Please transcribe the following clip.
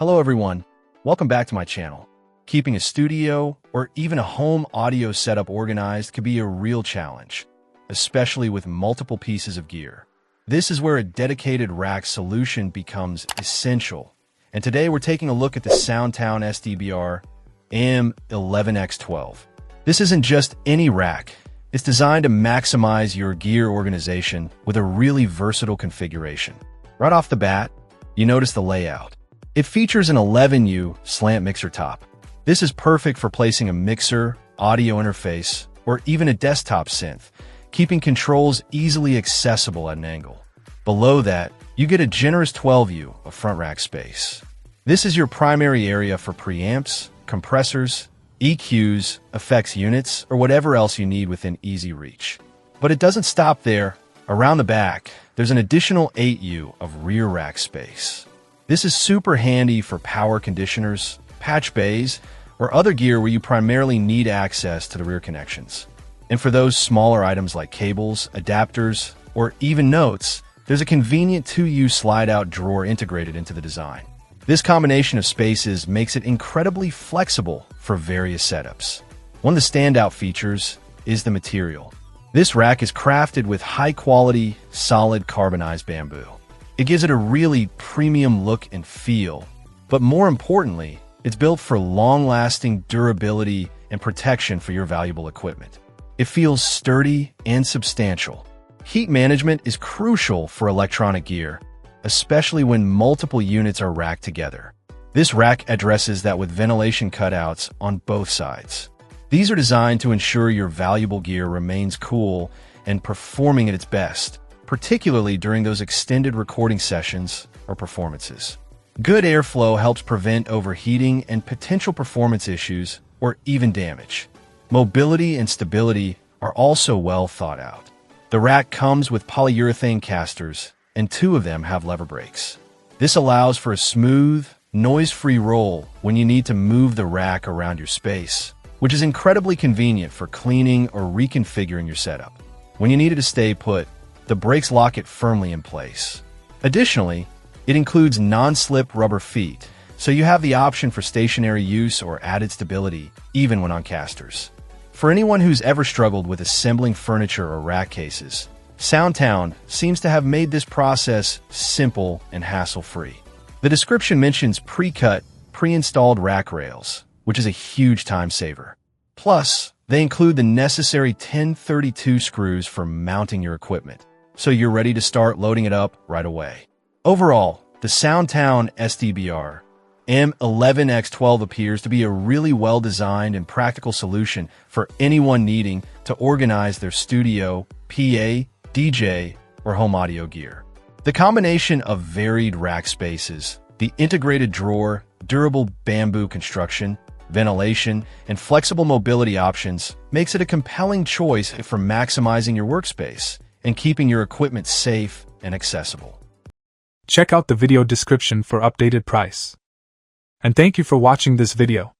Hello everyone, welcome back to my channel. Keeping a studio or even a home audio setup organized can be a real challenge, especially with multiple pieces of gear. This is where a dedicated rack solution becomes essential. And today we're taking a look at the SoundTown STBR-M11X12. This isn't just any rack. It's designed to maximize your gear organization with a really versatile configuration. Right off the bat, you notice the layout. It features an 11U slant mixer top. This is perfect for placing a mixer, audio interface, or even a desktop synth, keeping controls easily accessible at an angle. Below that, you get a generous 12U of front rack space. This is your primary area for preamps, compressors, EQs, effects units, or whatever else you need within easy reach. But it doesn't stop there. Around the back, there's an additional 8U of rear rack space. This is super handy for power conditioners, patch bays, or other gear where you primarily need access to the rear connections. And for those smaller items like cables, adapters, or even notes, there's a convenient 2U slide-out drawer integrated into the design. This combination of spaces makes it incredibly flexible for various setups. One of the standout features is the material. This rack is crafted with high-quality, solid carbonized bamboo. It gives it a really premium look and feel, but more importantly, it's built for long-lasting durability and protection for your valuable equipment. It feels sturdy and substantial. Heat management is crucial for electronic gear, especially when multiple units are racked together. This rack addresses that with ventilation cutouts on both sides. These are designed to ensure your valuable gear remains cool and performing at its best, particularly during those extended recording sessions or performances. Good airflow helps prevent overheating and potential performance issues or even damage. Mobility and stability are also well thought out. The rack comes with polyurethane casters, and 2 of them have lever brakes. This allows for a smooth, noise-free roll when you need to move the rack around your space, which is incredibly convenient for cleaning or reconfiguring your setup. When you need it to stay put, the brakes lock it firmly in place. Additionally, it includes non-slip rubber feet, so you have the option for stationary use or added stability, even when on casters. For anyone who's ever struggled with assembling furniture or rack cases, SoundTown seems to have made this process simple and hassle-free. The description mentions pre-cut, pre-installed rack rails, which is a huge time saver. Plus, they include the necessary 1032 screws for mounting your equipment, so you're ready to start loading it up right away. Overall, the SoundTown STBR-M11X12 appears to be a really well-designed and practical solution for anyone needing to organize their studio, PA, DJ, or home audio gear. The combination of varied rack spaces, the integrated drawer, durable bamboo construction, ventilation, and flexible mobility options makes it a compelling choice for maximizing your workspace and keeping your equipment safe and accessible. Check out the video description for updated price. And thank you for watching this video.